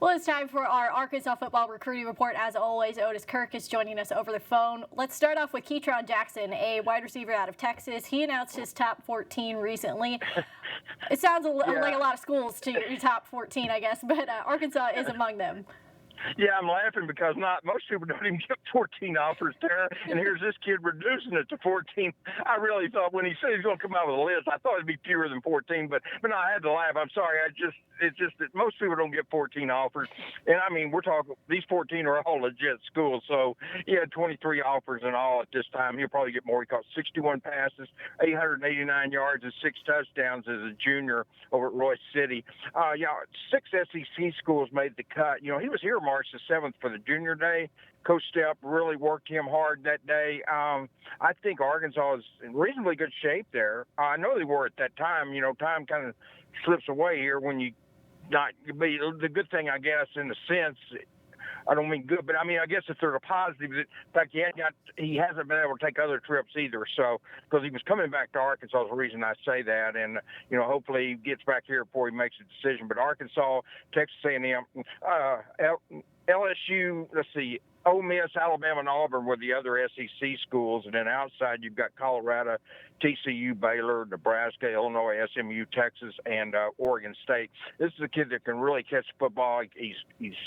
Well, it's time for our Arkansas football recruiting report. As always, Otis Kirk is joining us over the phone. Let's start off with Ketron Jackson, a wide receiver out of Texas. He announced his top 14 recently. It sounds like a lot of schools to your top 14, I guess, but Arkansas is among them. Yeah, I'm laughing because not most people don't even get 14 offers, Tara. And here's this kid reducing it to 14. I really thought when he said he's going to come out with a list, I thought it'd be fewer than 14. But no, I had to laugh. I'm sorry. It's just that most people don't get 14 offers. And I mean, we're talking these 14 are all legit schools. So he had 23 offers in all at this time. He'll probably get more. He caught 61 passes, 889 yards, and 6 touchdowns as a junior over at Royce City. 6 SEC schools made the cut. He was here March the 7th for the junior day. Coach Stepp really worked him hard that day. I think Arkansas is in reasonably good shape there. I know they were at that time. Time kind of slips away here when you not be the good thing, I guess, in a sense. I don't mean good, but I mean, I guess if there's a positive, in fact, he hasn't been able to take other trips either. So, because he was coming back to Arkansas is the reason I say that. And, hopefully he gets back here before he makes a decision. But Arkansas, Texas A&M, LSU, let's see, Ole Miss, Alabama, and Auburn were the other SEC schools. And then outside, you've got Colorado, TCU, Baylor, Nebraska, Illinois, SMU, Texas, and Oregon State. This is a kid that can really catch football. He's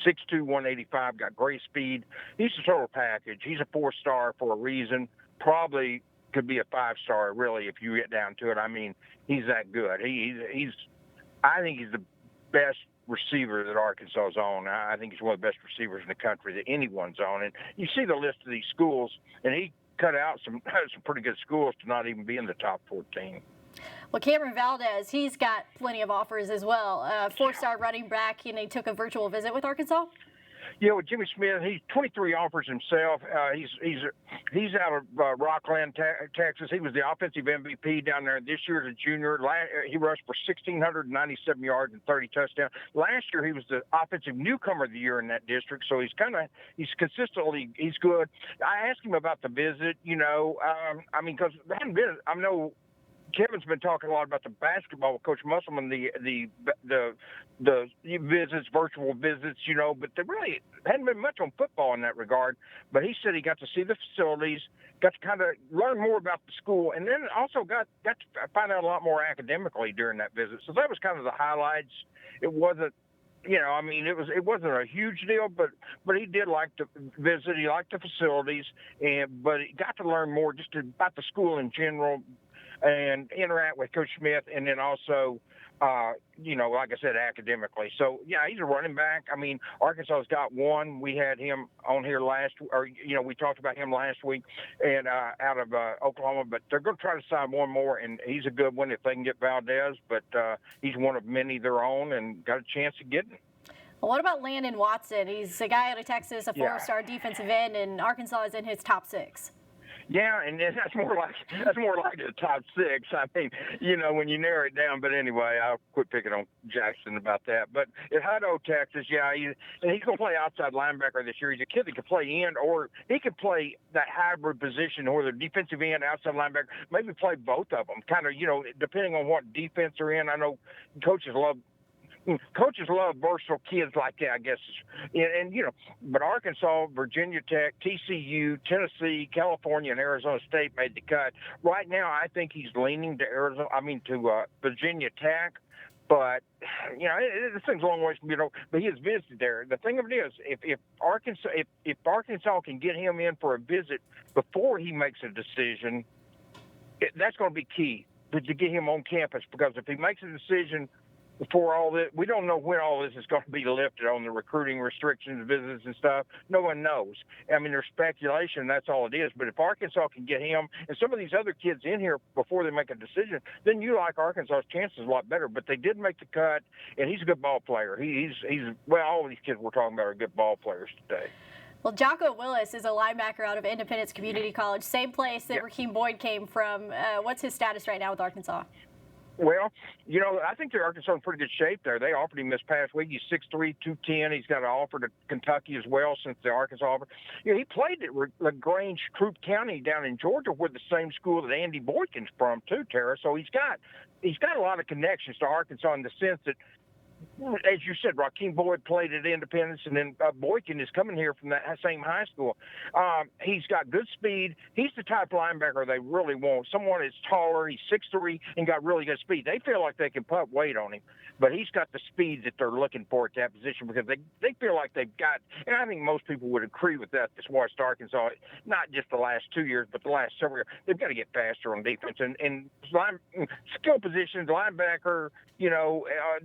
6'2", 185, got great speed. He's a total package. He's a 4-star for a reason. Probably could be a 5-star, really, if you get down to it. I mean, he's that good. I think he's the best receiver that Arkansas is on. I think he's one of the best receivers in the country that anyone's on. And you see the list of these schools, and he cut out some pretty good schools to not even be in the top 14. Well, Cameron Valdez, he's got plenty of offers as well. 4-star running back, and he took a virtual visit with Arkansas. Yeah, with Jimmy Smith, he's 23 offers himself. He's out of Rockland, Texas. He was the offensive MVP down there this year as a junior. He rushed for 1,697 yards and 30 touchdowns. Last year, he was the offensive newcomer of the year in that district. So he's consistently good. I asked him about the visit. Because they hadn't been. I know Kevin's been talking a lot about the basketball with Coach Musselman, the visits, virtual visits, but there really hadn't been much on football in that regard. But he said he got to see the facilities, got to kind of learn more about the school, and then also got to find out a lot more academically during that visit. So that was kind of the highlights. It wasn't, it wasn't a huge deal, but he did like to visit. He liked the facilities, but he got to learn more just about the school in general, and interact with Coach Smith, and then also, like I said, academically. So, yeah, he's a running back. I mean, Arkansas's got one. We had him on here we talked about him last week, and out of Oklahoma, but they're going to try to sign one more, and he's a good one if they can get Valdez, but he's one of many their own and got a chance of getting it. Well, what about Landon Watson? He's a guy out of Texas, a 4-star defensive end, and Arkansas is in his top 6. Yeah, and that's more like the top 6. I mean, when you narrow it down. But anyway, I'll quit picking on Jackson about that. But at Hutto, Texas, he's going to play outside linebacker this year. He's a kid that can play end, or he could play that hybrid position, or the defensive end, outside linebacker. Maybe play both of them, kind of, depending on what defense they're in. I know coaches love versatile kids like that, I guess. But Arkansas, Virginia Tech, TCU, Tennessee, California, and Arizona State made the cut. Right now, I think he's leaning to Virginia Tech. But, this thing's a long ways from, but he has visited there. The thing of it is, if Arkansas can get him in for a visit before he makes a decision, that's going to be key to get him on campus, because if he makes a decision before all this, we don't know when all this is going to be lifted on the recruiting restrictions, visits and stuff. No one knows. I mean, there's speculation, that's all it is. But if Arkansas can get him and some of these other kids in here before they make a decision, then you like Arkansas's chances a lot better. But they did make the cut, and he's a good ball player. He's all of these kids we're talking about are good ball players today. Well, Jocko Willis is a linebacker out of Independence Community College, same place that Rakeem Boyd came from. What's his status right now with Arkansas? Well, I think they're Arkansas in pretty good shape there. They offered him this past week. He's 6'3", 210. He's got an offer to Kentucky as well since the Arkansas offer. He played at LaGrange, Troup County down in Georgia, where the same school that Andy Boykin's from too, Tara. So he's got a lot of connections to Arkansas in the sense that as you said, Rakeem Boyd played at Independence, and then Boykin is coming here from that same high school. He's got good speed. He's the type of linebacker they really want. Someone that's taller, he's 6'3", and got really good speed. They feel like they can put weight on him, but he's got the speed that they're looking for at that position because they feel like they've got, and I think most people would agree with that, that's watched Arkansas, not just the last 2 years, but the last several years. They've got to get faster on defense. And skill positions, linebacker,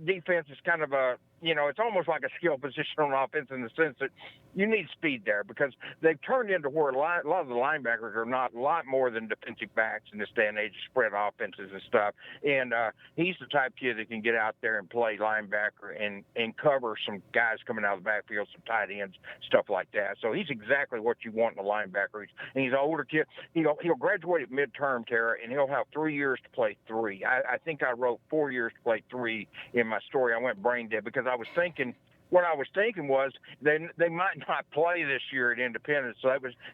defense is kind of a, it's almost like a skill position on offense in the sense that you need speed there because they've turned into where a lot of the linebackers are not a lot more than defensive backs in this day and age, spread offenses and stuff. And he's the type of kid that can get out there and play linebacker and cover some guys coming out of the backfield, some tight ends, stuff like that. So he's exactly what you want in a linebacker. He's an older kid. He'll graduate at midterm, Tara, and he'll have 3 years to play 3. I think I wrote 4 years to play 3 in my story. I went brain dead because I was thinking was they might not play this year at Independence. So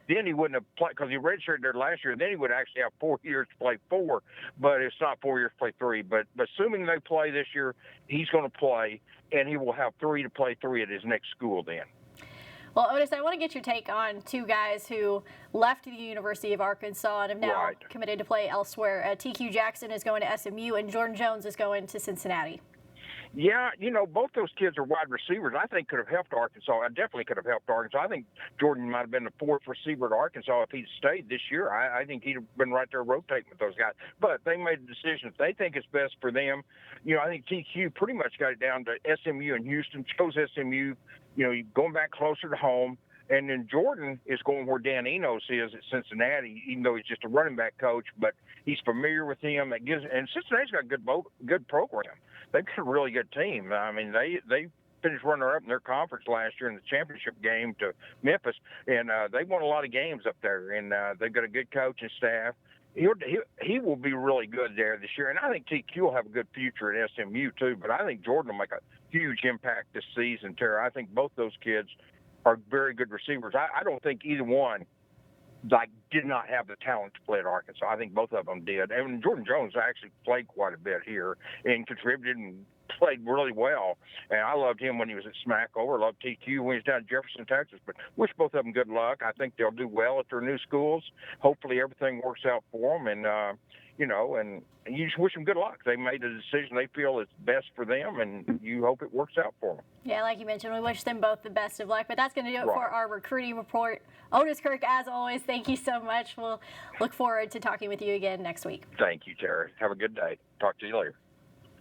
then he wouldn't have played because he redshirted there last year. Then he would actually have 4 years to play 4, but it's not 4 years to play 3. But assuming they play this year, he's going to play, and he will have 3 to play 3 at his next school then. Well, Otis, I want to get your take on 2 guys who left the University of Arkansas and have now committed to play elsewhere. TQ Jackson is going to SMU, and Jordan Jones is going to Cincinnati. Yeah, both those kids are wide receivers. I think could have helped Arkansas. I definitely could have helped Arkansas. I think Jordan might have been the 4th receiver at Arkansas if he'd stayed this year. I think he'd have been right there rotating with those guys. But they made a decision. If they think it's best for them, I think TQ pretty much got it down to SMU and Houston, chose SMU, going back closer to home. And then Jordan is going where Dan Enos is at Cincinnati, even though he's just a running back coach, but he's familiar with him. And Cincinnati's got a good program. They've got a really good team. I mean, they finished runner-up in their conference last year in the championship game to Memphis, and they won a lot of games up there. And they've got a good coaching staff. He will be really good there this year, and I think TQ will have a good future at SMU too. But I think Jordan will make a huge impact this season, Tara. I think both those kids are very good receivers. I don't think either one did not have the talent to play at Arkansas. I think both of them did. And Jordan Jones actually played quite a bit here and contributed and played really well. And I loved him when he was at Smackover. I loved TQ when he was down in Jefferson, Texas. But wish both of them good luck. I think they'll do well at their new schools. Hopefully everything works out for them. And, and you just wish them good luck. They made a decision they feel is best for them, and you hope it works out for them. Yeah, like you mentioned, we wish them both the best of luck. But that's going to do it for our recruiting report. Otis Kirk, as always, thank you so much. We'll look forward to talking with you again next week. Thank you, Terry. Have a good day. Talk to you later.